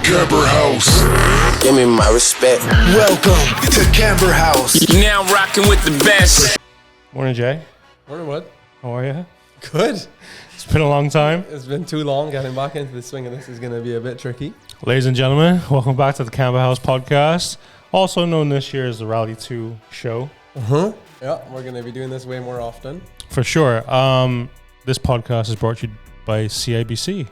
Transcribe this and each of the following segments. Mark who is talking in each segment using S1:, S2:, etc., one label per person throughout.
S1: Camberhouse.
S2: Give me my respect.
S1: Welcome to Camberhouse.
S3: You're now rocking with the best.
S4: Morning, Jay.
S5: Morning, Wood.
S4: How are you?
S5: Good.
S4: It's been a long time.
S5: It's been too long. Getting back into the swing of this is going to be a bit tricky.
S4: Ladies and gentlemen, welcome back to the Camberhouse podcast, also known this year as the Rally2 show.
S5: Yeah, we're going to be doing this way more often.
S4: For sure. This podcast is brought to you by CIBC.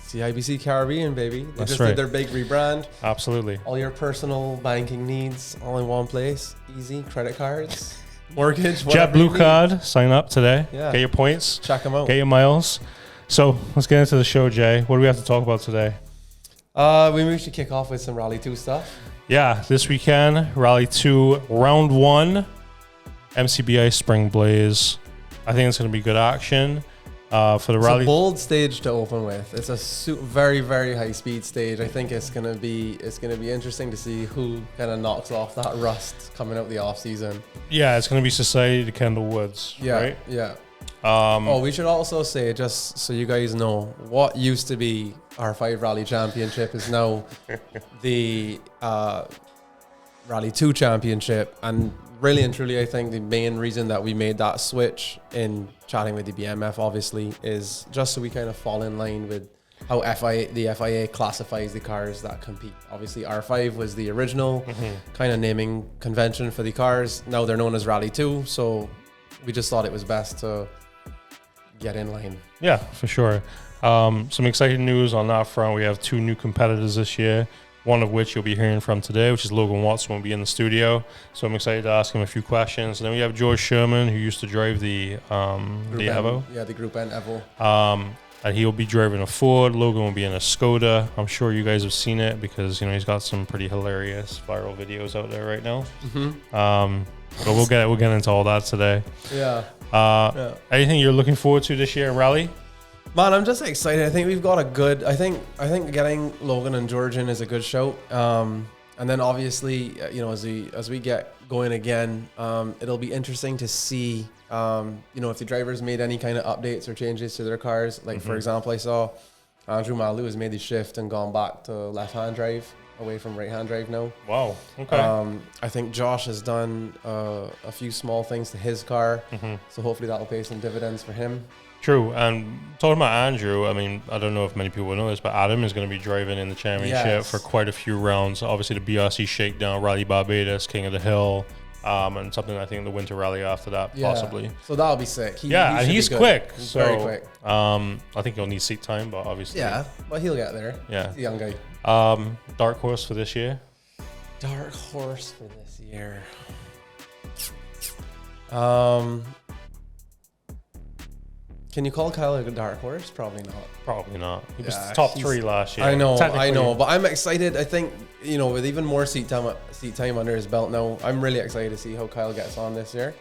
S5: CIBC Caribbean, baby. They
S4: That's
S5: just
S4: right.
S5: did their big rebrand.
S4: Absolutely.
S5: All your personal banking needs all in one place. Easy. Credit cards, mortgage, whatever you
S4: JetBlue
S5: need.
S4: card, sign up today.
S5: Yeah.
S4: Get your points,
S5: Check them out.
S4: get your miles. So let's get into the show, Jay. What do we have to talk about today?
S5: We maybe should kick off with some Rally2 stuff.
S4: Yeah, this weekend, Rally2 Round 1, MCBI Springblaze. I think it's going to be good action. For the
S5: It's
S4: Rally.
S5: a bold stage to open with. It's a very, very high speed stage. I think it's gonna be interesting to see who kind of knocks off that rust coming out the off season.
S4: Yeah, it's going to be Society to Kendall Woods,
S5: Yeah,
S4: right?
S5: yeah. We should also say, just so you guys know, what used to be our 5 Rally Championship is now the Rally2 Championship. And really and truly, I think the main reason that we made that switch in chatting with the BMF, obviously, is just so we kind of fall in line with how the FIA classifies the cars that compete. Obviously, R5 was the original kind of naming convention for the cars. Now they're known as Rally2, so we just thought it was best to get in line.
S4: Yeah, for sure. Some exciting news on that front. We have 2 new competitors this year, one of which you'll be hearing from today, which is Logan Watson will be in the studio. So I'm excited to ask him a few questions. And then we have George Sherman, who used to drive the Evo.
S5: Yeah, the Group N Evo.
S4: And he'll be driving a Ford. Logan will be in a Skoda. I'm sure you guys have seen it because, you know, he's got some pretty hilarious viral videos out there right now. But we'll get into all that today.
S5: Yeah.
S4: Anything you're looking forward to this year in Rally?
S5: Man, I'm just excited. I think we've got a good. I think getting Logan and George in is a good shout. And then obviously, you know, as we get going again, it'll be interesting to see, you know, if the drivers made any kind of updates or changes to their cars. Like for example, I saw Andrew Malu has made the shift and gone back to left-hand drive away from right-hand drive now.
S4: Wow. Okay.
S5: I think Josh has done a few small things to his car, so hopefully that'll pay some dividends for him.
S4: True. And talking about Andrew, I mean, I don't know if many people know this, but Adam is going to be driving in the championship for quite a few rounds. Obviously, the BRC Shakedown, Rally Barbados, King of the Hill, and something I think in the Winter Rally after that, possibly.
S5: So that'll be sick.
S4: And he's quick.
S5: He's
S4: so,
S5: very quick.
S4: I think he'll need seat time, but obviously.
S5: Yeah, but he'll get there.
S4: Yeah.
S5: He's a young guy.
S4: Dark horse for this year?
S5: Dark horse for this year. Can you call Kyle a dark horse? Probably not.
S4: Probably not. He was
S5: Yeah,
S4: top 3 last year.
S5: I know,
S4: Technically.
S5: but I'm excited. I think, you know, with even more seat time under his belt now, I'm really excited to see how Kyle gets on this year.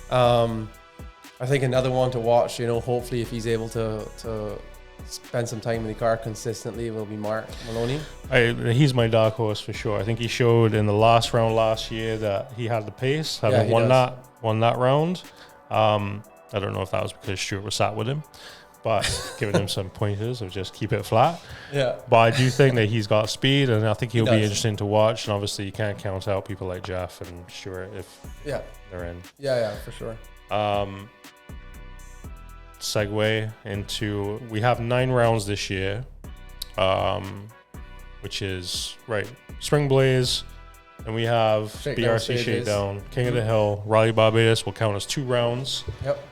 S5: I think another one to watch, you know, hopefully if he's able to spend some time in the car consistently, will be Mark Maloney.
S4: He's my dark horse for sure. I think he showed in the last round last year that he had the pace, having won that round. I don't know if that was because Stuart was sat with him, but giving him some pointers of just keep it flat.
S5: Yeah.
S4: But I do think that he's got speed, and I think he'll be
S5: does.
S4: interesting to watch. And obviously, you can't count out people like Jeff and Stuart if they're in.
S5: Yeah, for sure.
S4: Segue into, we have 9 rounds this year, which is Springblaze, and we have BRC Shakedown, King of the Hill, Rally Barbados will count as 2 rounds.
S5: Yep.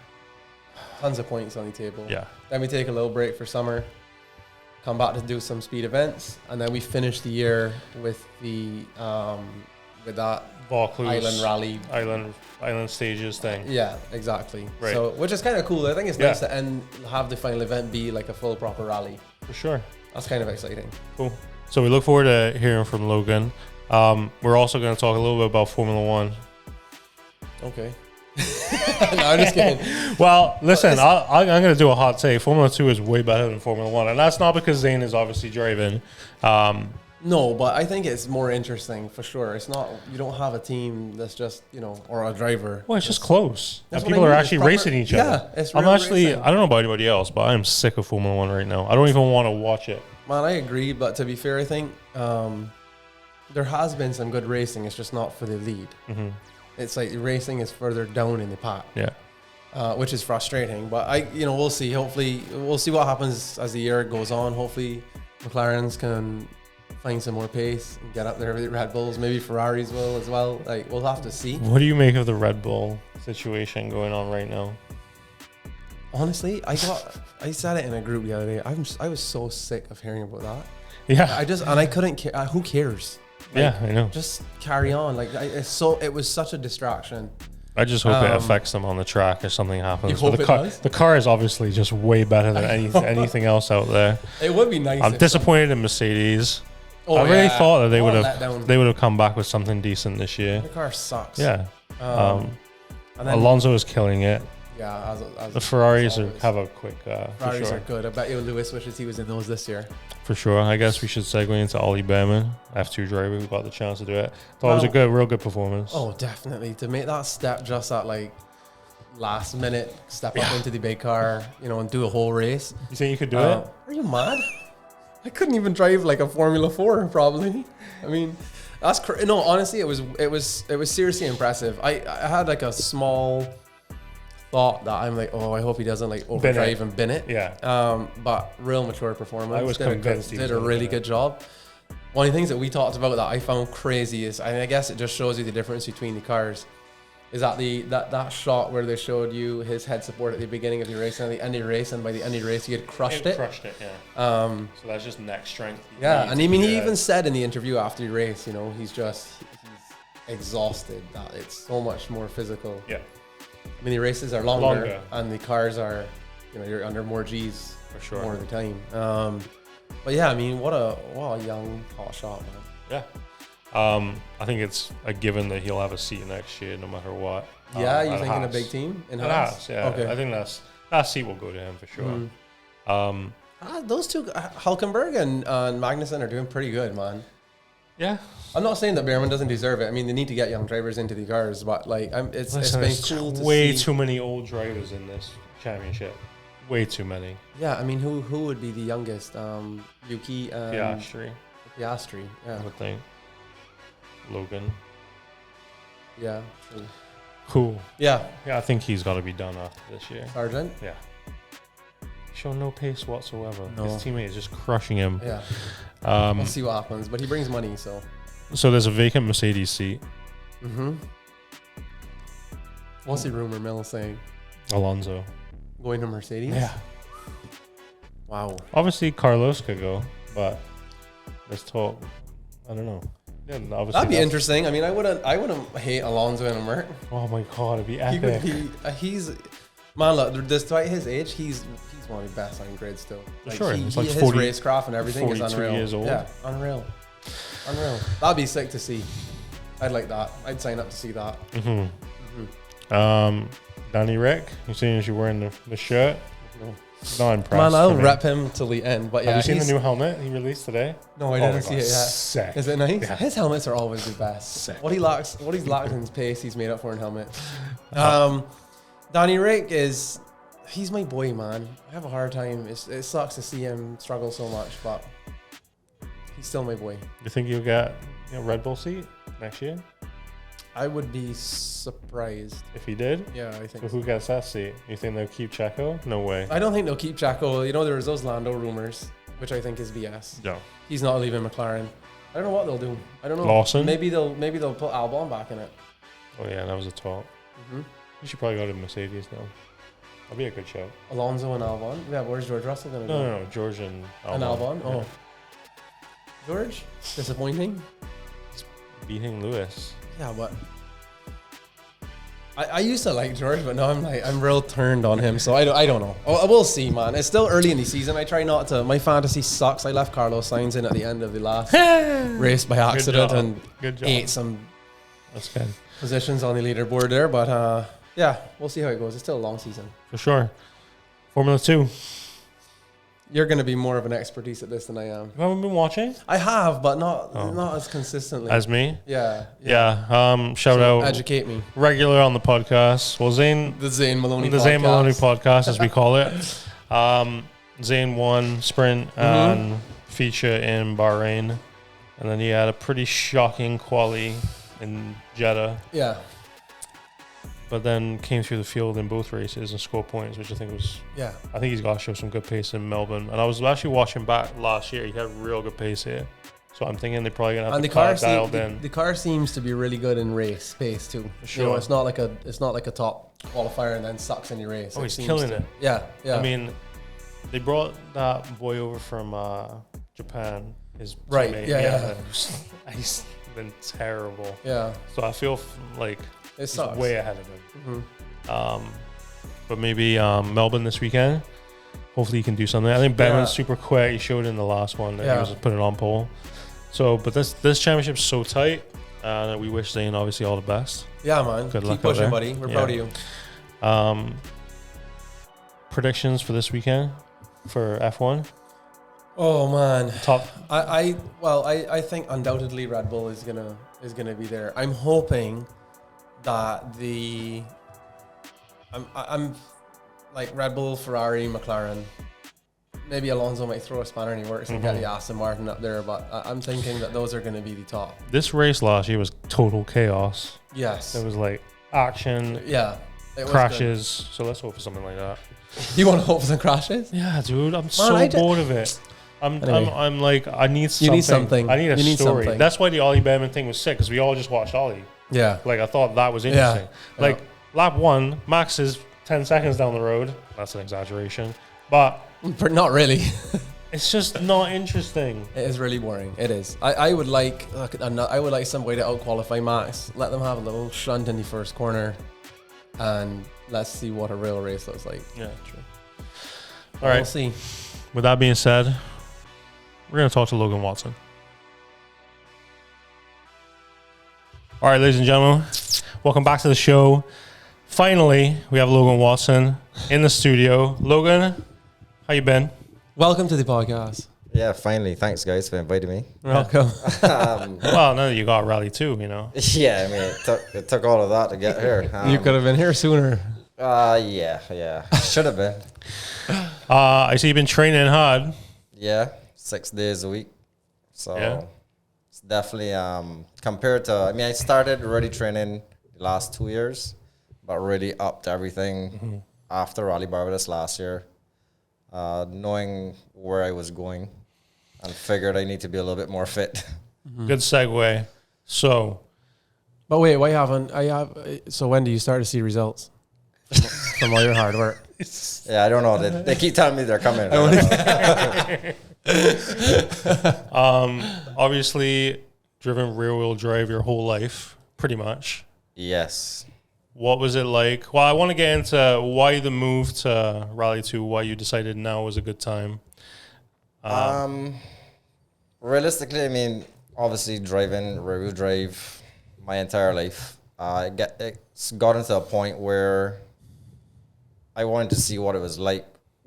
S5: Tons of points on the table.
S4: Yeah.
S5: Then we take a little break for summer, come back to do some speed events, and then we finish the year with the with that
S4: Vaucluse
S5: Island Rally.
S4: Island stages thing.
S5: Yeah, exactly.
S4: Right.
S5: So, which is kind of cool. I think it's nice to have the final event be like a full proper rally.
S4: For sure.
S5: That's kind of exciting.
S4: Cool. So we look forward to hearing from Logan. We're also going to talk a little bit about Formula 1.
S5: Okay. No, I'm just kidding.
S4: Well, listen, I'm going to do a hot take. Formula 2 is way better than Formula 1. And that's not because Zane is obviously driving.
S5: No, but I think it's more interesting for sure. It's not, you don't have a team that's just, you know, or a driver.
S4: Well, it's just close. And
S5: That's what
S4: people
S5: I
S4: are
S5: mean.
S4: actually
S5: It's proper-
S4: racing each other.
S5: Yeah, it's
S4: I'm
S5: real
S4: actually,
S5: racing.
S4: I don't know about anybody else, but I'm sick of Formula 1 right now. I don't even want to watch it.
S5: Man, I agree. But to be fair, I think there has been some good racing. It's just not for the lead.
S4: Mm-hmm.
S5: It's like the racing is further down in the pack.
S4: Yeah.
S5: Which is frustrating. But we'll see. Hopefully, we'll see what happens as the year goes on. Hopefully, McLarens can find some more pace and get up there with the Red Bulls. Maybe Ferraris will as well. Like, we'll have to see.
S4: What do you make of the Red Bull situation going on right now?
S5: Honestly, I said it in a group the other day. I was so sick of hearing about that.
S4: Yeah.
S5: I couldn't care. Who cares? Like,
S4: yeah, I know.
S5: Just carry on. Like, it was such a distraction.
S4: I just hope it affects them on the track if something happens.
S5: You hope
S4: the car is obviously just way better than anything else out there.
S5: It would be nice.
S4: I'm disappointed in Mercedes. I really thought that they would have come back with something decent this year.
S5: The car sucks.
S4: Yeah.
S5: And then,
S4: Alonso is killing it.
S5: Yeah,
S4: the Ferraris have a quick.
S5: Ferraris are good. I bet you Lewis wishes he was in those this year.
S4: For sure. I guess we should segue into Ollie Behrman, F2 driver who got the chance to do it. Thought it was a real good performance.
S5: Oh, definitely. To make that step just at like last minute, step up into the big car, and do a whole race.
S4: You think you could do it?
S5: Are you mad? I couldn't even drive like a Formula 4 probably. I mean, that's no. Honestly, it was seriously impressive. I had like a small thought that I'm like, I hope he doesn't like overdrive and bin it.
S4: Yeah.
S5: But real mature performance.
S4: I was convinced he
S5: did a really good job. One of the things that we talked about that I found crazy is, I guess it just shows you the difference between the cars. Is that that shot where they showed you his head support at the beginning of the race and at the end of the race, and by the end of the race he had crushed it.
S4: Crushed it, yeah. So that's just neck strength.
S5: Yeah, and I mean he even said in the interview after the race, he's exhausted. That it's so much more physical.
S4: Yeah.
S5: I mean the races are longer. And the cars are, you're under more G's
S4: for sure
S5: more of the time. But yeah, I mean what a young hot shot, man.
S4: Yeah. I think it's a given that he'll have a seat next year, no matter what.
S5: Yeah, you thinking a big team in Haas?
S4: Yeah.
S5: Okay.
S4: I think that seat will go to him for sure.
S5: Those two, Hülkenberg and Magnussen, are doing pretty good, man.
S4: Yeah.
S5: I'm not saying that Behrman doesn't deserve it. I mean, they need to get young drivers into the cars, but like, it's been cool to see.
S4: Way too many old drivers in this championship. Way too many.
S5: Yeah, I mean, who would be the youngest? Yuki and Piastri. Yeah,
S4: I would think. Logan.
S5: Yeah, true.
S4: Cool.
S5: Yeah.
S4: Yeah, I think he's got to be done after this year.
S5: Sargent?
S4: Yeah. Show no pace whatsoever.
S5: No.
S4: His teammate is just crushing him.
S5: Yeah. We'll see what happens, but he brings money, so.
S4: So there's a vacant Mercedes seat.
S5: Mm-hmm. What's the rumor mill saying?
S4: Alonso.
S5: Going to Mercedes?
S4: Yeah.
S5: Wow.
S4: Obviously, Carlos could go, but there's talk. I don't know. Yeah, obviously
S5: that'd be interesting. I mean, I wouldn't hate Alonso in a Merc.
S4: Oh my god, it'd be epic.
S5: Look, despite his age, he's one of the best on grid still.
S4: Like, sure,
S5: his
S4: 40,
S5: racecraft and everything is unreal.
S4: Years old.
S5: Yeah, unreal. That'd be sick to see. I'd like that. I'd sign up to see that.
S4: Danny Rick, you seen as you're wearing the shirt?
S5: No.
S4: Not impressed.
S5: Man, I'll rep him till the end. But yeah,
S4: have you seen the new helmet he released today?
S5: No, I didn't see it yet.
S4: Sick.
S5: Is it nice?
S4: Yeah.
S5: His helmets are always the best.
S4: Sick.
S5: What he's lacking in pace, he's made up for in helmet. Danny Rick he's my boy, man. I have a hard time. It sucks to see him struggle so much, but he's still my boy.
S4: You think you'll get a Red Bull seat next year?
S5: I would be surprised
S4: if he did.
S5: Yeah, I think.
S4: So who gets that seat? You think they'll keep Checo? No way.
S5: I don't think they'll keep Checo. There's those Lando rumors, which I think is BS.
S4: No.
S5: He's not leaving McLaren. I don't know what they'll do. I don't know.
S4: Lawson?
S5: Maybe they'll put Albon back in it.
S4: Oh yeah, that was a talk. You should probably go to Mercedes now. That'd be a good show.
S5: Alonso and Albon. Yeah, where's George Russell gonna go?
S4: No, George and Albon.
S5: And Albon.
S4: Yeah.
S5: Oh, George, disappointing.
S4: Beating Lewis.
S5: Yeah, but I used to like George, but now I'm real turned on him. So I don't know. We'll see, man. It's still early in the season. I try not to. My fantasy sucks. I left Carlos Sainz in at the end of the last race by accident and ate some
S4: That's good.
S5: positions on the leaderboard there. But yeah, we'll see how it goes. It's still a long season.
S4: For sure. Formula 2.
S5: You're going to be more of an expertise at this than I am.
S4: You haven't been watching?
S5: I have, but not as consistently.
S4: As me?
S5: Yeah.
S4: Shout out.
S5: Educate me.
S4: Regular on the podcast. Well,
S5: The Zane Maloney
S4: podcast, as we call it. Zane won sprint and feature in Bahrain. And then he had a pretty shocking quali in Jeddah.
S5: Yeah.
S4: But then came through the field in both races and scored points, which I think was...
S5: Yeah.
S4: I think he's got to show some good pace in Melbourne. And I was actually watching back last year. He had real good pace here. So I'm thinking they're probably going to have the car dialed in.
S5: The car seems to be really good in race pace too.
S4: Sure.
S5: You know, it's not like a top qualifier and then sucks in your race.
S4: Oh, he's killing it.
S5: Yeah, yeah.
S4: I mean, they brought that boy over from Japan. His
S5: Right,
S4: teammate.
S5: yeah.
S4: He's been terrible.
S5: Yeah.
S4: So I feel like
S5: It
S4: he's
S5: sucks.
S4: way ahead of him. But maybe Melbourne this weekend. Hopefully he can do something. I think Benman's super quick. He showed in the last one that he was putting on pole. So, but this championship's so tight. We wish Zane obviously all the best.
S5: Yeah, man.
S4: Good
S5: Keep
S4: luck out
S5: pushing,
S4: there.
S5: buddy. We're proud of you.
S4: Predictions for this weekend for F1?
S5: Oh man.
S4: Top.
S5: I think undoubtedly Red Bull is gonna be there. I'm hoping that I'm like Red Bull, Ferrari, McLaren. Maybe Alonso might throw a spanner in the works and get the Aston Martin up there, but I'm thinking that those are going to be the top.
S4: This race last year was total chaos.
S5: Yes.
S4: It was like action,
S5: Yeah. It was
S4: crashes. So let's hope for something like that.
S5: good. You want to hope for some crashes?
S4: Yeah, dude, I'm
S5: I
S4: bored of it. I'm like, I need something.
S5: You need something.
S4: I need a
S5: You need
S4: story.
S5: something.
S4: That's why the Ollie Behrman thing was sick, because we all just watched Ollie.
S5: Yeah.
S4: Like, I thought that was interesting.
S5: Yeah.
S4: Like, lap 1, Max is 10 seconds down the road. That's an exaggeration. But
S5: But not really.
S4: it's just not interesting.
S5: It is really boring. It is. I would like some way to outqualify Max. Let them have a little shunt in the first corner, and let's see what a real race looks like.
S4: Yeah, true. All
S5: We'll
S4: right.
S5: see.
S4: With that being said, we're going to talk to Logan Watson. All right, ladies and gentlemen, welcome back to the show. Finally, we have Logan Watson in the studio. Logan, how you been?
S5: Welcome to the podcast.
S2: Yeah, finally. Thanks, guys, for inviting me.
S5: Welcome.
S4: Well, now that you got Rally 2, you know.
S2: Yeah, I mean, it took all of that to get here.
S5: You could have been here sooner.
S2: Yeah. Should have been.
S4: I see you've been training hard.
S2: Yeah, 6 days a week. So
S4: Yeah.
S2: it's definitely compared to. I mean, I started already training the last 2 years, but really upped everything after Rally Barbados last year. Knowing where I was going, and figured I need to be a little bit more fit.
S4: Good segue. So,
S5: But wait, why haven't I have? So when do you start to see results from all your hard work?
S2: Yeah, I don't know. They keep telling me they're coming.
S4: obviously, driven rear-wheel drive your whole life, pretty much.
S2: Yes.
S4: What was it like? Well, I want to get into why the move to Rally 2, why you decided now was a good time.
S2: Realistically, I mean, obviously driving rear-wheel drive my entire life. It's gotten to a point where I wanted to see what it was like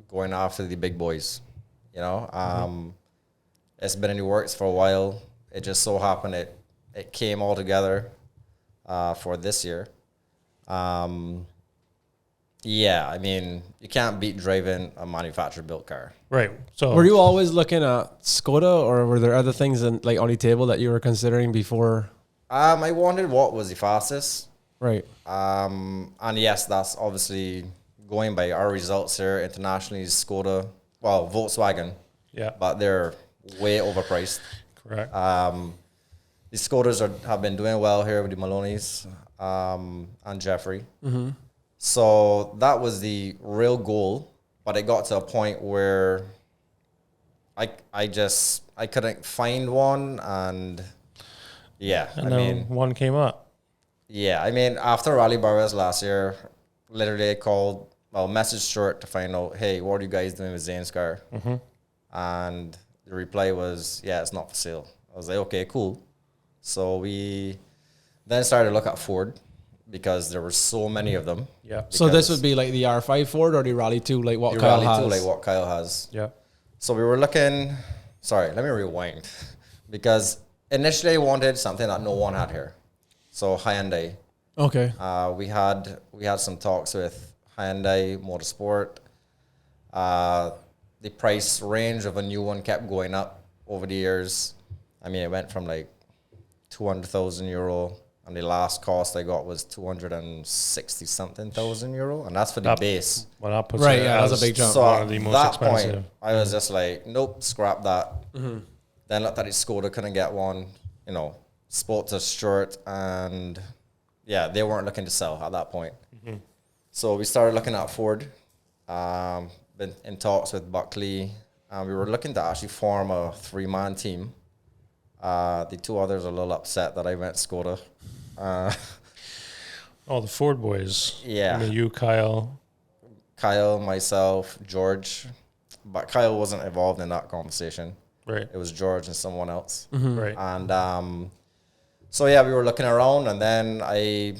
S2: going after the big boys. You know, it's been in the works for a while. It just so happened it came all together for this year. Yeah, I mean, you can't beat driving a manufacturer-built car.
S4: Right. So,
S5: Were you always looking at Skoda, or were there other things on the table that you were considering before?
S2: I wanted what was the fastest.
S5: Right.
S2: And yes, that's obviously going by our results here internationally. Skoda, well, Volkswagen,
S4: yeah,
S2: but they're way overpriced.
S4: correct.
S2: The Skodas have been doing well here with the Maloneys and Jeffrey. So that was the real goal, but it got to a point where I couldn't find one, and yeah,
S4: and then one came up.
S2: Yeah, I mean, after Rally Barbados last year, literally I messaged Stuart to find out, hey, what are you guys doing with Zane's car? And the reply was, yeah, it's not for sale. I was like, okay, cool. So we then started to look at Ford because there were so many of them.
S4: Yeah.
S5: So this would be like the R5 Ford or the Rally 2, like what
S2: The
S5: Kyle
S2: Rally
S5: has?
S2: 2, like what Kyle has.
S4: Yeah.
S2: So we were looking, sorry, let me rewind. Because initially I wanted something that no one had here. So Hyundai.
S5: Okay.
S2: We had some talks with Hyundai Motorsport. the price range of a new one kept going up over the years. I mean, it went from like 200,000 euro, and the last cost I got was 260 something thousand euro, and that's for the base.
S4: Well, that puts
S5: Right,
S4: it
S5: yeah, that's
S4: as
S5: a big jump.
S2: So
S4: one
S2: at
S4: of the most
S2: that
S4: expensive.
S2: point, I was just like, nope, scrap that. Then looked at the Skoda, couldn't get one. You know, spoke to Stuart, and yeah, they weren't looking to sell at that point. So we started looking at Ford. Been in talks with Buckley. We were looking to actually form a 3-man team. The 2 others are a little upset that I went Skoda.
S4: Oh, the Ford boys.
S2: Yeah.
S4: I mean, you, Kyle.
S2: Kyle, myself, George. But Kyle wasn't involved in that conversation.
S4: Right.
S2: It was George and someone else.
S4: Right.
S2: And so, yeah, we were looking around, and then I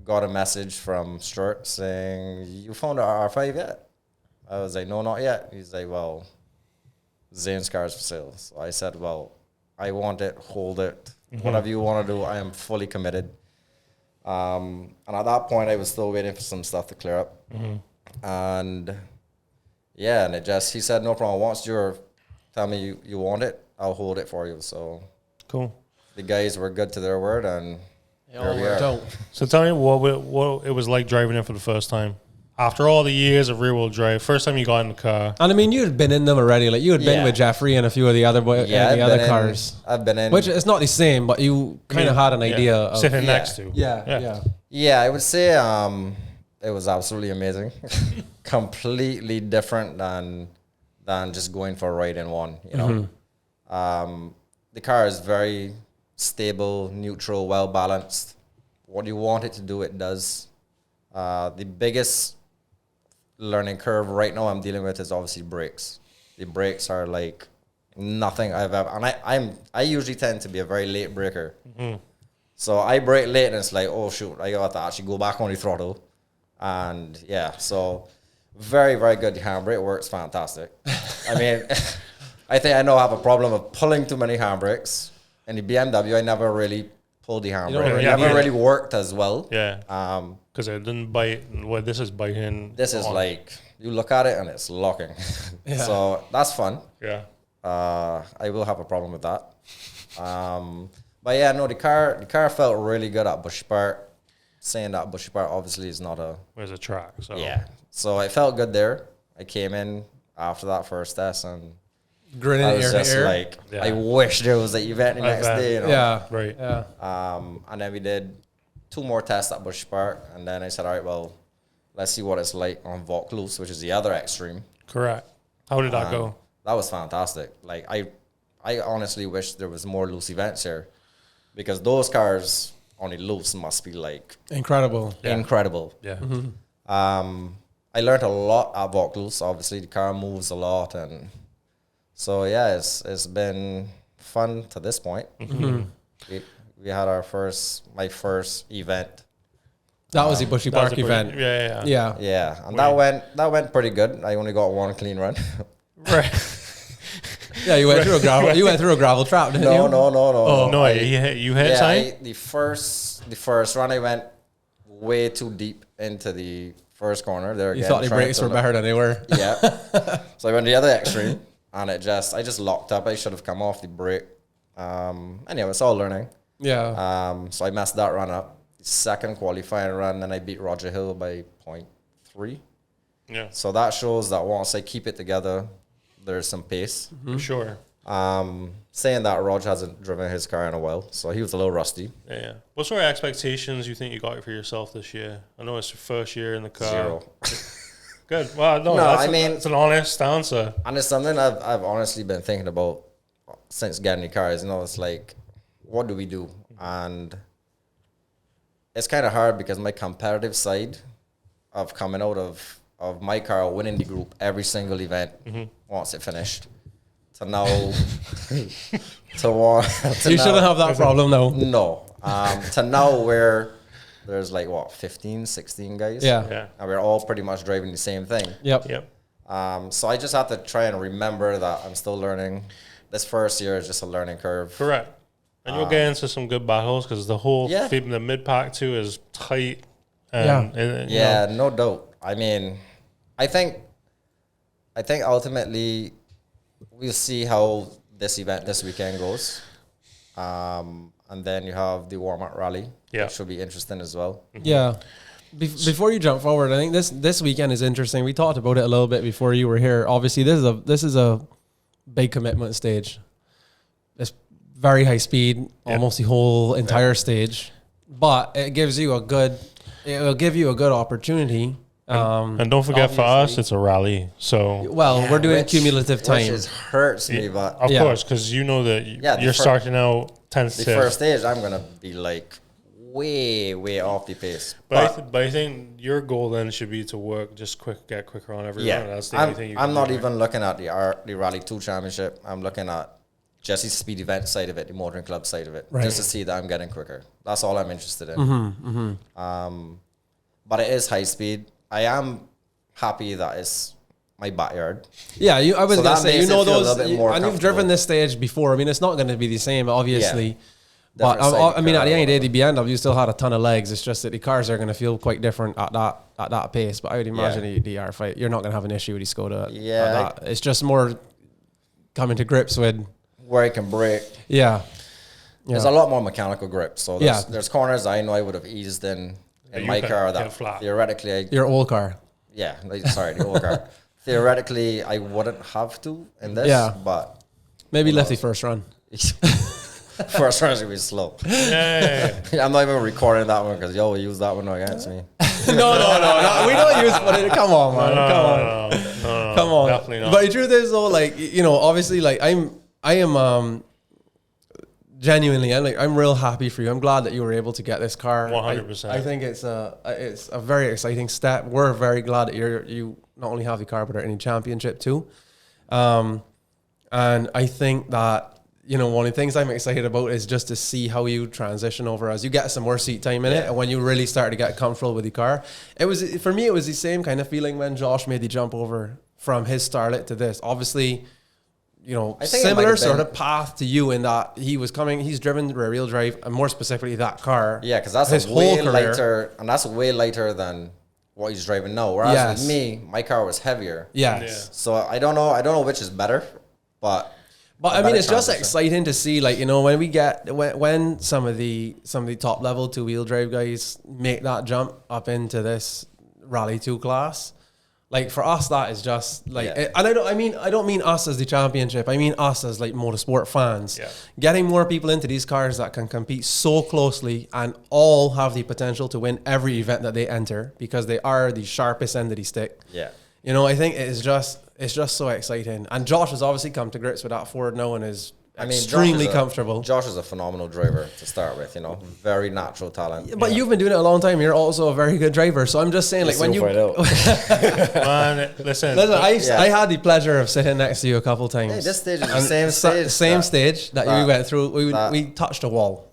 S2: got a message from Stuart saying, you found our R5 yet? I was like, no, not yet. He's like, well, Zane's car is for sale. So I said, well, I want it, hold it. Whatever you want to do, I am fully committed. And at that point, I was still waiting for some stuff to clear up. And yeah, and he said, no problem. Once you tell me you want it, I'll hold it for you. So
S4: Cool.
S2: the guys were good to their word, and here we are.
S4: So tell me what it was like driving in for the first time. After all the years of rear-wheel drive, first time you got in the car.
S5: And I mean, you had been in them already. Like you had been
S2: Yeah.
S5: with Jeffrey and a few of the other cars.
S2: I've been in.
S5: Which it's not the same, but you kind of had an idea of
S4: sitting
S2: yeah.
S4: next to.
S5: Yeah.
S2: Yeah, I would say it was absolutely amazing. Completely different than just going for a ride in one, you know. The car is very stable, neutral, well balanced. What you want it to do, it does. The biggest learning curve right now I'm dealing with is obviously brakes. The brakes are like nothing I've ever, and I usually tend to be a very late braker. So I brake late, and it's like, oh shoot, I got to actually go back on the throttle. And yeah, so very, very good. The handbrake works fantastic. I mean, I think I now have a problem of pulling too many handbrakes. In the BMW, I never really pulled the handbrake.
S5: really
S2: It never really worked as well.
S4: Yeah. Because it didn't bite. Well, this is biting.
S2: This is like, you look at it and it's locking. So that's fun.
S4: Yeah.
S2: I will have a problem with that. But yeah, no, the car felt really good at Bushy Park. Saying that Bushy Park obviously is not a...
S4: There's a track. So
S2: Yeah. So I felt good there. I came in after that first test, and
S5: Grinning
S2: I
S5: at
S2: was
S5: your
S2: just
S5: hair.
S2: like,
S4: Yeah.
S2: I wish there was an event the next
S4: bet.
S2: day, you know?
S5: Yeah.
S4: Right.
S5: Yeah.
S2: And then we did 2 more tests at Bushy Park, and then I said, all right, well, let's see what it's like on Vaucluse, which is the other extreme.
S4: Correct. How did that go?
S2: That was fantastic. Like, I honestly wish there was more loose events here, because those cars on the loose must be like
S5: Incredible.
S2: incredible.
S4: Yeah.
S2: I learned a lot at Vaucluse. Obviously, the car moves a lot, and so yeah, it's been fun to this point. We had my first event.
S5: That was the Bushy
S4: That was
S5: Park
S4: a pretty-
S5: event.
S4: Yeah.
S5: Yeah.
S2: Yeah, and that went pretty good. I only got 1 clean run.
S4: Right.
S5: Yeah, you went through a gravel. You went through a gravel trap, didn't you?
S2: No.
S4: Oh no! You hit
S2: Yeah,
S4: something?
S2: the first run I went way too deep into the first corner. There
S5: You
S2: again,
S5: thought the
S2: trying
S5: brakes
S2: to
S5: were
S2: look-
S5: better than they were.
S2: Yeah. So I went the other extreme, and I just locked up. I should have come off the brake. Anyway, it's all learning.
S5: Yeah.
S2: So I messed that run up. The second qualifying run, then I beat Roger Hill by 0.3.
S4: Yeah.
S2: So that shows that once I keep it together, there's some pace.
S4: For sure.
S2: Saying that, Roger hasn't driven his car in a while, so he was a little rusty.
S4: Yeah. What sort of expectations you think you got for yourself this year? I know it's your first year in the car.
S2: 0.
S4: Good. Well, no,
S2: No, I mean-
S4: it's an honest answer.
S2: And it's something I've honestly been thinking about since getting the cars. You know, it's like, what do we do? And it's kind of hard because my competitive side of coming out of my car winning the group every single event once it finished to now to one.
S5: You shouldn't have that problem, though.
S2: No. To now where there's like, what, 15, 16 guys?
S5: Yeah.
S4: Yeah.
S2: And we're all pretty much driving the same thing.
S5: Yep.
S4: Yep.
S2: So I just have to try and remember that I'm still learning. This first year is just a learning curve.
S4: Correct. And you'll get into some good battles because the whole
S2: Yeah.
S4: the mid pack too is tight. And, you know,
S2: Yeah, no doubt. I mean, I think I think ultimately we'll see how this event this weekend goes. And then you have the warm-up rally, which should be interesting as well.
S5: Yeah. Before you jump forward, I think this weekend is interesting. We talked about it a little bit before you were here. Obviously, this is a big commitment stage. It's very high speed, almost the whole entire stage, but it gives you it will give you a good opportunity.
S4: And don't forget, for us, it's a rally. So
S5: we're doing cumulative time.
S2: Which hurts me, but
S4: of course, because you know that you're starting out tentative.
S2: The first stage, I'm gonna be like way off the pace.
S4: But I think your goal then should be to get quicker on every run. That's the only thing you can
S2: I'm not
S4: do,
S2: even looking at the Rally2 Championship. I'm looking at just the speed event side of it, the motoring club side of it, just to see that I'm getting quicker. That's all I'm interested in. But it is high speed. I am happy that it's my backyard.
S5: Yeah, I was going to say, those,
S2: and
S5: you've driven this stage before. I mean, it's not going to be the same, obviously.
S2: Yeah.
S5: But I mean, at the end of the day, the BMW still had a ton of legs. It's just that the cars are going to feel quite different at that pace. But I would imagine the R5, you're not going to have an issue with the Skoda.
S2: Yeah,
S5: it's just more coming to grips with
S2: where I can brake.
S5: Yeah.
S2: There's a lot more mechanical grip. So there's corners I know I would have eased in my car that theoretically
S5: your old car.
S2: Yeah, the old car. Theoretically, I wouldn't have to in this. But
S5: maybe left the first run.
S2: First run's gonna be slow. I'm not even recording that one because we use that one against me.
S5: No. We don't use it. Come on, man. Come on.
S4: Definitely not.
S5: But the truth is, though, like, obviously, like I am genuinely, I'm real happy for you. I'm glad that you were able to get this car.
S4: 100%.
S5: I think it's a very exciting step. We're very glad that you not only have the car but are in the championship too. And I think that, one of the things I'm excited about is just to see how you transition over as you get some more seat time in it, and when you really start to get comfortable with the car. For me, it was the same kind of feeling when Josh made the jump over from his Starlet to this. Obviously, similar sort of path to you in that he's driven rear wheel drive, and more specifically that car.
S2: Yeah, because that's
S5: his
S2: way
S5: whole career.
S2: lighter, and that's way lighter than what he's driving now. Whereas with me, my car was heavier.
S5: Yes.
S2: So I don't know which is better, but
S5: I mean, it's just exciting to see, like, when we get when some of the top level 2-wheel drive guys make that jump up into this Rally 2 class. Like, for us, that is just like, and I don't mean us as the championship. I mean us as like motorsport fans. Yeah. Getting more people into these cars that can compete so closely and all have the potential to win every event that they enter because they are the sharpest end of the stick.
S2: Yeah.
S5: I think it's just so exciting. And Josh has obviously come to grips with that Ford now and is extremely comfortable.
S2: Josh is a phenomenal driver to start with, very natural talent.
S5: But you've been doing it a long time. You're also a very good driver. So I'm just saying, like, when you
S4: Man, listen,
S5: I had the pleasure of sitting next to you a couple times.
S2: Hey, this stage is the
S5: same stage that we went through. We touched a wall.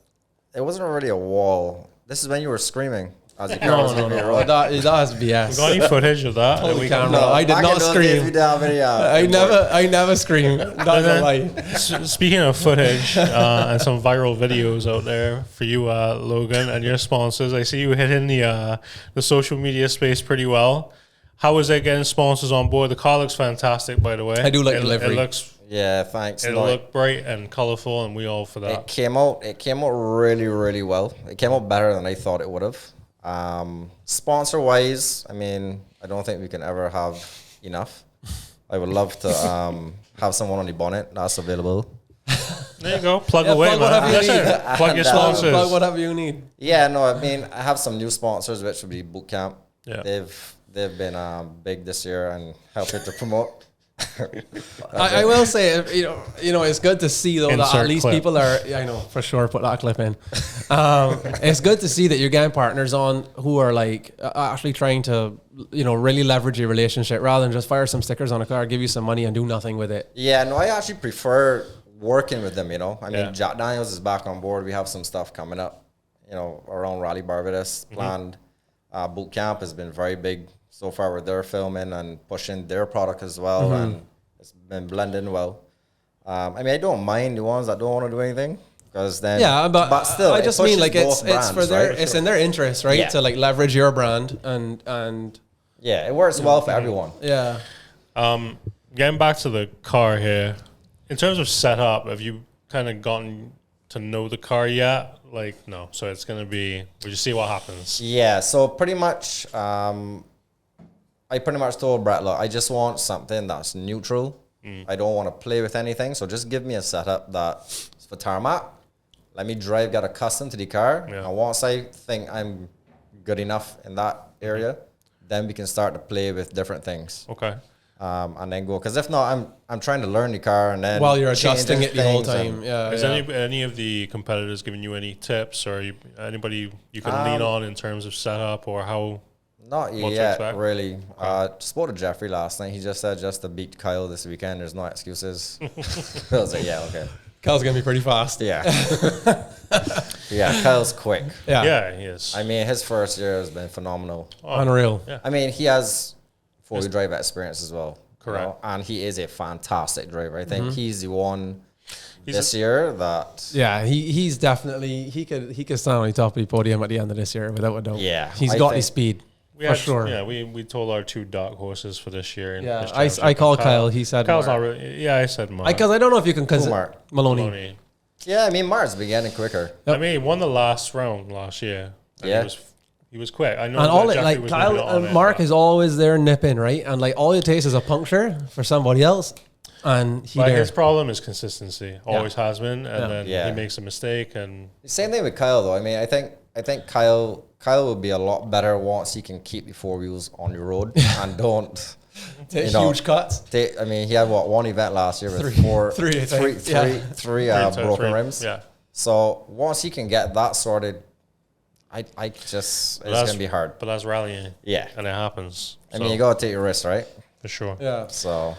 S2: It wasn't really a wall. This is when you were screaming.
S5: No, that is BS.
S4: We got any footage of that?
S5: Holy camera. I did not scream. I never scream. That's a lie.
S4: Speaking of footage and some viral videos out there for you, Logan, and your sponsors, I see you hitting the social media space pretty well. How is it getting sponsors on board? The car looks fantastic, by the way.
S5: I do like the livery.
S4: It looks...
S2: Yeah, thanks.
S4: It'll look bright and colorful, and we all for that.
S2: It came out really, really well. It came out better than I thought it would have. Sponsor wise, I mean, I don't think we can ever have enough. I would love to have someone on the bonnet that's available.
S4: There you go. Plug away, man. Plug your sponsors.
S5: Plug whatever you need.
S2: Yeah, no, I mean, I have some new sponsors, which would be Boot Camp.
S4: Yeah.
S2: They've been big this year and helping to promote.
S5: I will say, it's good to see though that at least people are. I know for sure. Put that clip in. It's good to see that you're getting partners on who are like actually trying to, really leverage your relationship rather than just fire some stickers on a car, give you some money, and do nothing with it.
S2: Yeah, no, I actually prefer working with them. I mean, Jack Daniels is back on board. We have some stuff coming up, around Rally Barbados planned. Boot Camp has been very big so far with their filming and pushing their product as well, and it's been blending well. I mean, I don't mind the ones that don't want to do anything because then, but still,
S5: I just mean like it's
S2: brands,
S5: for their
S2: right?
S5: it's in their interest, right, to like leverage your brand and
S2: yeah, it works well for everyone.
S5: Yeah.
S4: getting back to the car here, in terms of setup, have you kind of gotten to know the car yet? Like, no. So it's going to be, we just see what happens.
S2: Yeah, so pretty much, I pretty much told Brett, look, I just want something that's neutral. I don't want to play with anything. So just give me a setup that's for tarmac. Let me drive, get accustomed to the car.
S4: Yeah.
S2: And once I think I'm good enough in that area, then we can start to play with different things.
S4: Okay.
S2: And then go. Because if not, I'm trying to learn the car and then
S5: While you're adjusting
S2: changing
S5: it the whole
S2: things and-
S5: time. Yeah.
S4: Is
S5: yeah.
S4: any of the competitors giving you any tips, or anybody you can lean on in terms of setup or how?
S2: Not
S4: What to
S2: yet,
S4: expect?
S2: really. Spoke to Jeffrey last night. He just said just to beat Kyle this weekend. There's no excuses. I was like, yeah, okay.
S5: Kyle's gonna be pretty fast.
S2: Yeah. Yeah, Kyle's quick.
S4: Yeah, he is.
S2: I mean, his first year has been phenomenal.
S5: Unreal.
S4: Yeah.
S2: I mean, he has four-wheel drive experience as well.
S4: Correct.
S2: And he is a fantastic driver. I think he's the one
S4: He's
S2: this year that...
S5: Yeah, he's definitely he could stand on the top of the podium at the end of this year without a doubt.
S2: Yeah,
S5: he's
S2: I
S5: got the
S2: think-
S5: speed
S4: We
S5: for
S4: had-
S5: sure.
S4: Yeah, we told our two dark horses for this year. In
S5: Yeah,
S4: this
S5: I
S4: championship.
S5: called Kyle. He said
S4: Kyle's
S5: Mark.
S4: not really. Yeah, I said Mark.
S5: Because I don't know if you can consider
S2: Mark?
S5: Maloney.
S4: Maloney.
S2: Yeah, I mean, Mark's been getting quicker.
S4: I mean, he won the last round last year. And
S2: Yeah.
S4: he was quick. I know.
S5: And
S4: that
S5: all it,
S4: Jeffrey
S5: like
S4: was
S5: Kyle
S4: moving on
S5: and
S4: it,
S5: Mark
S4: but-
S5: is always there nipping, right? And like all it takes is a puncture for somebody else, and he
S4: But
S5: there.
S4: his problem is consistency. Always has been, and then
S2: Yeah.
S4: he makes a mistake, and
S2: Same thing with Kyle, though. I mean, I think Kyle will be a lot better once he can keep the four wheels on the road and don't...
S5: Take
S2: you know,
S5: huge cuts.
S2: I mean, he had one event last year with
S5: Three, I think.
S2: three broken
S4: three-
S2: rims.
S4: Yeah,
S2: So once he can get that sorted, it's gonna be hard.
S4: But that's rallying.
S2: Yeah.
S4: and it happens.
S2: I mean, you gotta take your risks, right?
S4: for sure.
S5: Yeah.
S2: So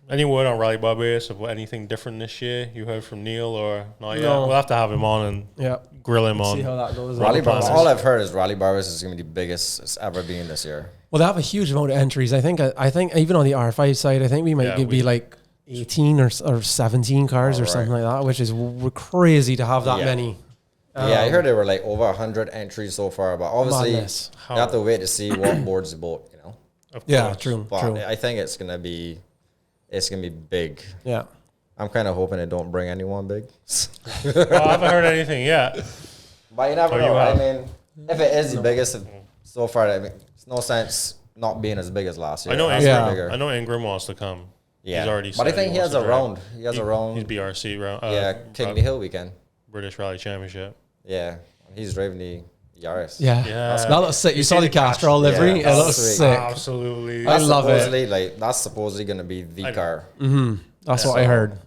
S4: Any word on Rally Barbados of anything different this year? You heard from Neil or not yet?
S5: No.
S4: We'll have to have him on and
S5: Yeah.
S4: grill him on.
S5: See how that goes.
S2: Rally
S4: plans?
S2: Barbados. All I've heard is Rally Barbados is gonna be the biggest it's ever been this year.
S5: Well, they have a huge amount of entries. I think even on the R5 side, I think we might
S4: Yeah,
S5: be like 18 or 17 cars or
S2: Alright.
S5: something like that, which is crazy to have that
S2: Yeah.
S5: many.
S2: Yeah, I heard there were like over 100 entries so far, but obviously
S5: Madness.
S2: you have to wait to see what boards the boat, you know.
S4: Of
S5: Yeah,
S4: course.
S5: true.
S2: But I think it's gonna be big.
S5: Yeah.
S2: I'm kind of hoping it don't bring anyone big.
S4: Well, I haven't heard anything yet.
S2: But you never
S4: Oh, you
S2: know. I
S4: have?
S2: mean, if it is the biggest so far, I mean, it's no sense not being as big as last year.
S4: I know.
S2: It has to be
S5: Yeah.
S2: bigger.
S4: I know Ingram wants to come.
S2: Yeah.
S4: He's already.
S2: But I
S4: said
S2: think he
S4: wants
S2: has
S4: to
S2: a
S4: drive.
S2: round. He has a round.
S4: He's BRC round.
S2: Yeah, King the Hill weekend.
S4: British Rally Championship.
S2: Yeah, he's driving the Yaris.
S5: Yeah.
S4: Yeah.
S5: That looks sick. You saw the
S4: see the
S5: Castrol livery?
S2: Yeah,
S5: it looks
S2: that's
S5: sick.
S4: Absolutely.
S5: I
S2: That's
S5: love it.
S2: supposedly, like that's supposedly gonna be the
S4: I know.
S2: car.
S5: That's what I heard.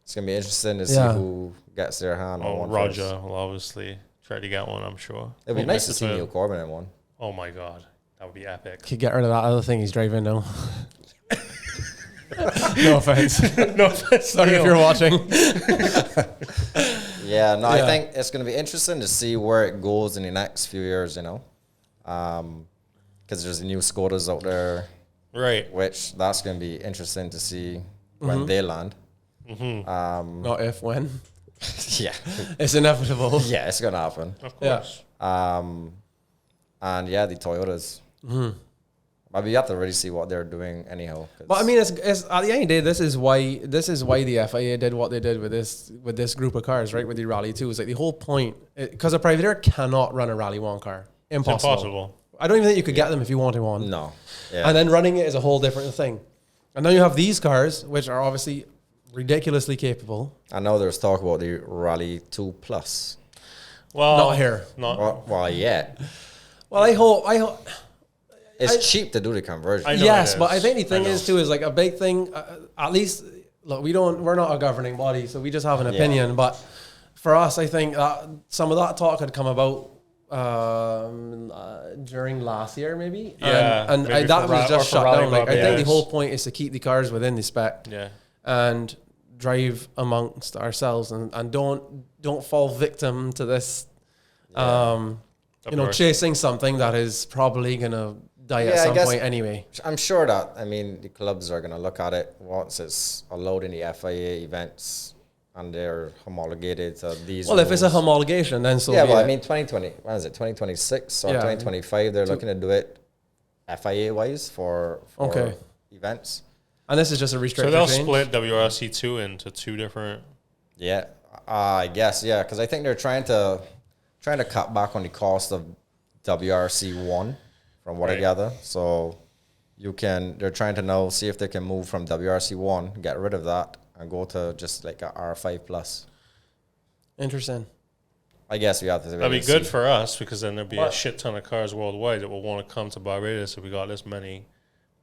S2: It's gonna be interesting to see
S5: Yeah.
S2: who gets their hand on
S4: Oh,
S2: one
S4: Roger
S2: first.
S4: will obviously try to get one. I'm sure.
S2: It'd be
S4: He
S2: nice to
S4: misses
S2: see
S4: him.
S2: Neil Corbin in one.
S4: Oh my god, that would be epic.
S5: Could get rid of that other thing he's driving now. No offense.
S4: No offense,
S5: Sorry if
S4: Neil.
S5: you're watching.
S2: Yeah, no,
S5: Yeah.
S2: I think it's gonna be interesting to see where it goes in the next few years. You know, because there's the new Skodas out there,
S4: Right.
S2: which that's gonna be interesting to see when they land.
S5: Not if, when.
S2: Yeah,
S5: It's inevitable.
S2: yeah, it's gonna happen.
S4: Of
S5: Yeah.
S4: course.
S2: And yeah, the Toyotas. But we have to really see what they're doing anyhow. 'cause-
S5: But I mean, it's at the end of the day, this is why the FIA did what they did with this group of cars, right? With the Rally 2, is like the whole point, because a privateer cannot run a Rally 1 car.
S4: It's
S5: Impossible.
S4: impossible.
S5: I don't even think you could get them if you wanted one.
S2: no, yeah,
S5: And then running it is a whole different thing. And then you have these cars, which are obviously ridiculously capable.
S2: I know there's talk about the Rally 2 Plus.
S4: Well,
S5: Not here.
S4: Not.
S2: Well, yeah,
S5: Well, I hope.
S2: it's cheap to do the conversion.
S4: I know
S5: Yes,
S4: it
S5: but I
S4: is.
S5: think the thing
S4: I know.
S5: is too is like a big thing. At least, look, we're not a governing body, so we just have an opinion. But for us, I think that some of that talk had come about during last year, maybe.
S4: Yeah,
S5: and
S4: maybe
S5: that
S4: for
S5: was
S4: Ra-
S5: just
S4: or for
S5: shut
S4: Rally
S5: down. Like I think
S4: Barbados.
S5: the whole point is to keep the cars within the spec
S4: Yeah.
S5: and drive amongst ourselves, and don't fall victim to this.
S4: Of course.
S5: Chasing something that is probably gonna die at
S2: Yeah, I
S5: some
S2: guess-
S5: point anyway.
S2: I'm sure that, I mean, the clubs are going to look at it once it's allowed in the FIA events and they're homologated to these
S5: Well, if it's a
S2: rules.
S5: homologation, then so
S2: Yeah,
S5: be
S2: well,
S5: it.
S2: I mean, 2020, when is it, 2026 or
S5: Yeah.
S2: 2025, they're looking to do it FIA-wise for
S5: Okay.
S2: events.
S5: And this is just a
S4: So
S5: restrictor
S4: they'll
S5: change?
S4: split WRC2 into two different.
S2: Yeah, I guess, yeah, because I think they're trying to cut back on the cost of WRC1, from what I
S4: Right.
S2: gather. So they're trying to now see if they can move from WRC1, get rid of that, and go to just like a R5 plus.
S5: Interesting.
S2: I guess we have to.
S4: That'd be good for us because then there'd be a
S2: What?
S4: shit ton of cars worldwide that will want to come to Barbados if we got this many.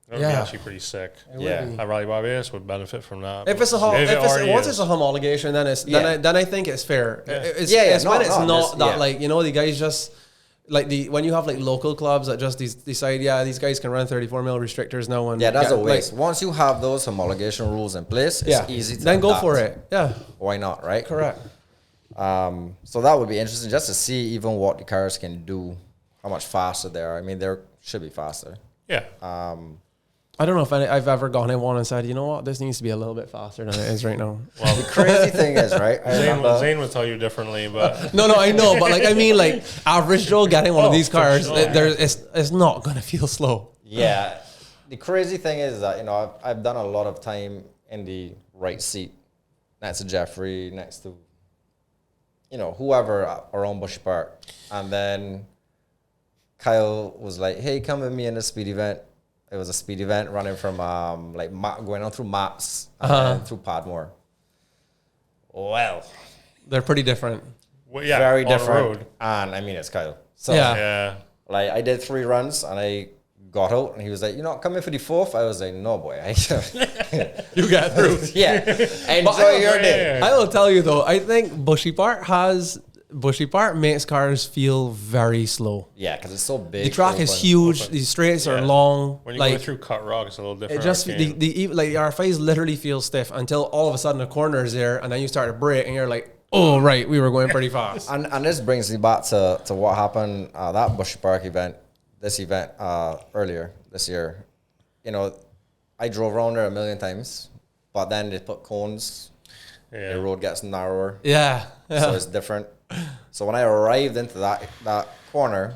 S4: That would be
S5: Yeah.
S4: actually pretty sick.
S5: It would
S2: Yeah.
S5: be.
S4: Rally Barbados would benefit from that.
S5: If it's a
S4: If it already
S5: once
S4: is.
S5: it's a homologation, then then I think it's fair. It's,
S2: Yeah,
S5: it's when
S2: no,
S5: it's
S2: no,
S5: not
S2: this-
S5: that
S2: yeah.
S5: like the guys just like when you have like local clubs that just decide these guys can run 34 mil restrictors now and
S2: Yeah, that's
S5: get,
S2: a waste. Once you have those homologation rules in place, it's easy to
S5: then go
S2: adapt.
S5: for it. Yeah,
S2: Why not, right?
S5: correct.
S2: So that would be interesting just to see even what the cars can do, how much faster they are. I mean, they should be faster.
S4: Yeah.
S5: I don't know if I've ever gone in one and said, you know what, this needs to be a little bit faster than it is right now.
S2: The crazy thing is, right? I remember,
S4: Zane would tell you differently, but
S5: No, I know, but like I mean, like average Joe getting one of these
S4: for
S5: cars,
S4: sure.
S5: it's not gonna feel slow.
S2: yeah. The crazy thing is that, I've done a lot of time in the right seat, next to Jeffrey, next to, whoever around Bushy Park. And then Kyle was like, hey, come with me in a speed event. It was a speed event running from going on through maps and through Padmore. Well,
S5: They're pretty different.
S4: well, yeah,
S2: very
S4: on the
S2: different.
S4: road.
S2: And I mean, it's Kyle. So
S5: Yeah.
S4: Yeah.
S2: like I did 3 runs and I got out and he was like, you're not coming for the 4th? I was like, no, boy.
S5: You get through.
S2: Yeah. Enjoy your day.
S5: I will tell you though, I think Bushy Park makes cars feel very slow.
S2: Yeah, because it's so big.
S5: The track is
S2: open.
S5: huge. The straights are
S4: Yeah.
S5: long.
S4: When you
S5: like
S4: go through cut rock, it's a little different.
S5: it just
S4: arcane.
S5: the R5s literally feel stiff until all of a sudden the corner is there, and then you start to brake, and you're like, oh right, we were going pretty fast.
S2: And this brings me back to what happened that Bushy Park event, earlier this year. I drove around there a million times, but then they put cones.
S4: Yeah.
S2: The road gets narrower,
S5: Yeah,
S2: so it's different. So when I arrived into that corner,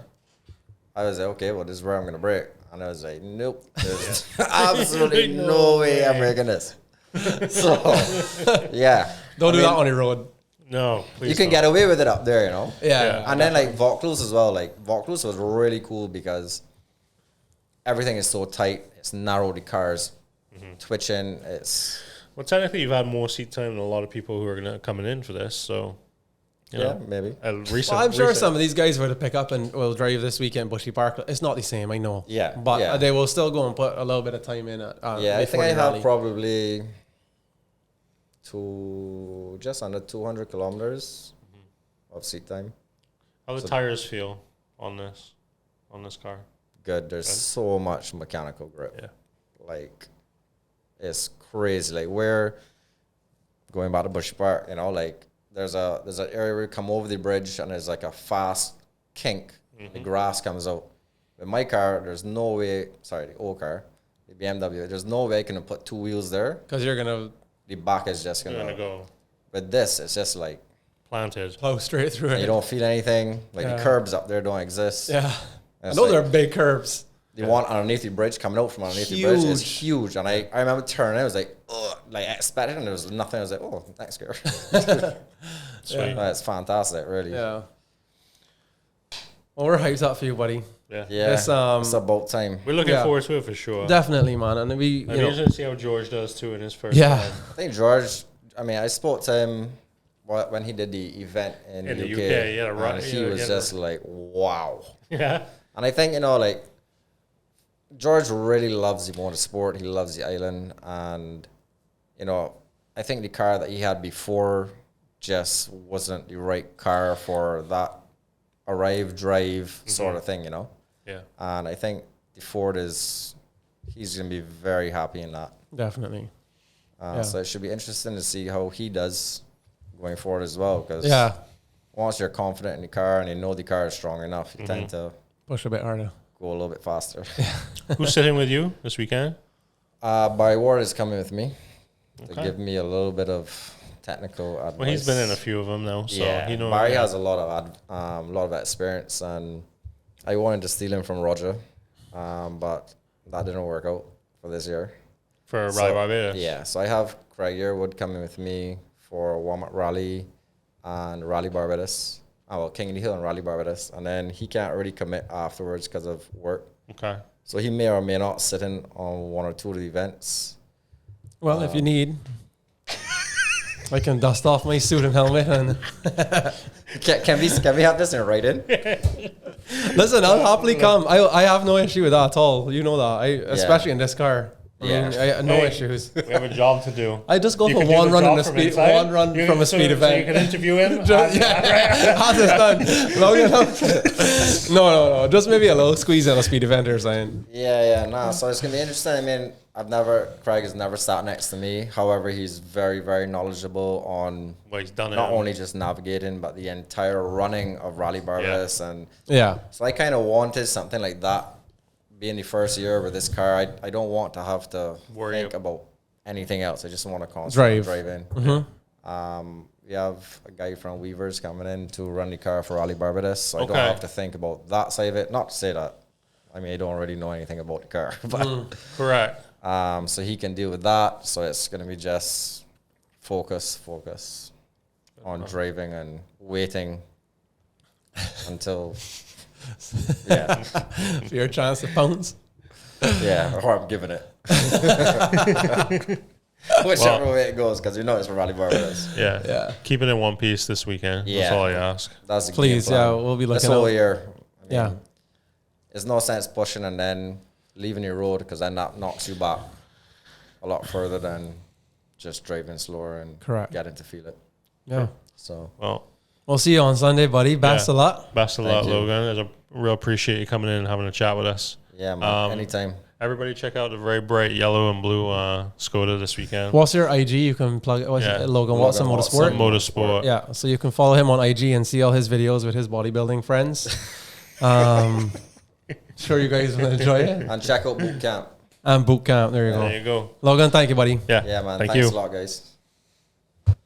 S2: I was like, okay, well, this is where I'm going to brake. And I was like, nope, there's absolutely no way I'm braking this. So, yeah.
S5: don't
S2: I
S5: do
S2: mean,
S5: that on the road.
S4: No, please
S2: You can
S4: don't.
S2: get away with it up there,
S5: Yeah,
S2: And then like Vaucluse as well. Like Vaucluse was really cool because everything is so tight. It's narrow. The cars twitching. It's
S4: Well, technically, you've had more seat time than a lot of people who are going to coming in for this. So, you
S2: yeah,
S4: know,
S2: maybe.
S5: Well, I'm sure some of these guys were to pick up and will drive this weekend Bushy Park. It's not the same, I know.
S2: Yeah,
S5: but
S2: yeah.
S5: they will still go and put a little bit of time in it.
S2: Yeah, I think
S5: before
S2: I
S5: the
S2: have
S5: rally.
S2: probably just under 200 kilometers of seat time.
S4: How the tires feel on this car?
S2: Good. There's so much mechanical grip.
S4: Yeah.
S2: Like, it's crazy. Like, we're going back to Bushy Park, like there's an area where you come over the bridge and there's like a fast kink. The grass comes out. With my car, there's no way, the old car, the BMW, there's no way I can put 2 wheels there.
S5: Because you're going to
S2: The back is just
S4: You're
S2: going
S4: going
S2: to
S4: to go
S2: With this, it's just like,
S4: planted.
S5: plow straight through it.
S2: you don't feel anything. Like, the curbs up there don't exist.
S5: Yeah. I
S2: It's
S5: know
S2: like-
S5: they're big curves.
S2: The one underneath the bridge, coming out from underneath the bridge, is
S5: Huge.
S2: huge. And I remember turning, I was like, ugh, like I expected, and there was nothing. I was like, oh, thanks, girl.
S4: Sweet.
S2: It's fantastic, really.
S5: Yeah. Well, we're hyped up for you, buddy.
S4: Yeah.
S2: Yeah,
S5: It's,
S2: it's about time.
S4: We're looking
S5: Yeah.
S4: forward to it for sure.
S5: Definitely, man. And we,
S4: I'm interested to see how George does too in his first
S5: Yeah.
S4: time.
S2: I think George, I spoke to him when he did the event in
S4: In
S2: the
S4: the
S2: UK.
S4: UK, yeah, right,
S2: And he
S4: yeah,
S2: was
S4: yeah.
S2: just like, wow.
S4: Yeah.
S2: And I think, like, George really loves the motorsport. He loves the island. And, I think the car that he had before just wasn't the right car for that arrive, drive sort of thing,
S4: Yeah.
S2: And I think the Ford he's going to be very happy in that.
S5: definitely. Yeah.
S2: So it should be interesting to see how he does going forward as well. Because
S5: Yeah.
S2: once you're confident in the car and you know the car is strong enough, you tend to
S5: Push a bit harder.
S2: go a little bit faster.
S4: Who's sitting with you this weekend?
S2: Barry Ward is coming with me to
S4: Okay.
S2: give me a little bit of technical advice.
S4: Well, he's been in a few of them now, so
S2: Yeah,
S4: he knows.
S2: Barry has a lot of experience, and I wanted to steal him from Roger, but that didn't work out for this year.
S4: for Rally Barbados.
S2: Yeah, so I have Craig Yearwood coming with me for Walmart Rally and Rally Barbados. Oh, well, King of the Hill and Rally Barbados. And then he can't really commit afterwards because of work.
S4: Okay.
S2: So he may or may not sit in on one or two of the events.
S5: Well, if you need, I can dust off my suit and helmet and
S2: Can we have this in writing?
S5: listen. I'll happily come. I have no issue with that at all. You know that. Especially in this car. I mean, I have no issues.
S4: We have a job to do.
S5: I just go
S4: You
S5: for
S4: can do
S5: one
S4: the
S5: run
S4: job
S5: in a
S4: from
S5: speed,
S4: inside.
S5: one run
S4: You-
S5: from a
S4: so-
S5: speed
S4: so
S5: event.
S4: you can interview him.
S5: Has it done? Logan, no. Just maybe a little squeeze at a speed event or something.
S2: Nah. So it's gonna be interesting. I mean, Craig has never sat next to me. However, he's very, very knowledgeable on
S4: Well, he's done it.
S2: not only just navigating, but the entire running of Rally Barbados. And
S5: Yeah.
S2: so I kind of wanted something like that. Being the first year with this car, I don't want to have to think about anything else. I just want to constantly drive in. We have a guy from Weavers coming in to run the car for Rally Barbados, so I don't have to think about that side of it. Not to say that, I mean, I don't really know anything about the car, but
S4: Correct.
S2: so he can deal with that. So it's going to be just focus on driving and waiting until
S5: For your chance to pounce.
S2: or I'm giving it. Whichever way it goes, because you know it's for Rally Barbados.
S4: Yeah. Keep it in one piece this weekend.
S2: Yeah.
S4: That's all I ask.
S2: That's the
S5: Please,
S2: game plan.
S5: we'll be
S2: This
S5: looking
S2: whole
S5: out.
S2: year. I mean,
S5: Yeah.
S2: There's no sense pushing and then leaving your road, because then that knocks you back a lot further than just driving slower and
S5: Correct.
S2: getting to feel it.
S5: Yeah.
S2: So
S4: Well,
S5: We'll see you on Sunday, buddy. Best of luck.
S4: best of
S2: Thank
S4: luck,
S2: you.
S4: Logan. I real appreciate you coming in and having a chat with us.
S2: yeah, man. Anytime.
S4: Everybody check out the very bright yellow and blue Skoda this weekend.
S5: What's your IG? You can plug it. What's
S4: Yeah.
S5: it? Logan Watson
S2: Watson.
S5: Motorsport.
S4: Motorsport.
S5: Yeah, so you can follow him on IG and see all his videos with his bodybuilding friends. Sure you guys will enjoy it.
S2: And check out boot camp.
S5: And boot camp. There you
S4: There
S5: go.
S4: you go.
S5: Logan, thank you, buddy.
S4: Yeah.
S2: Yeah, man.
S4: Thank
S2: Thanks
S4: you.
S2: a lot, guys.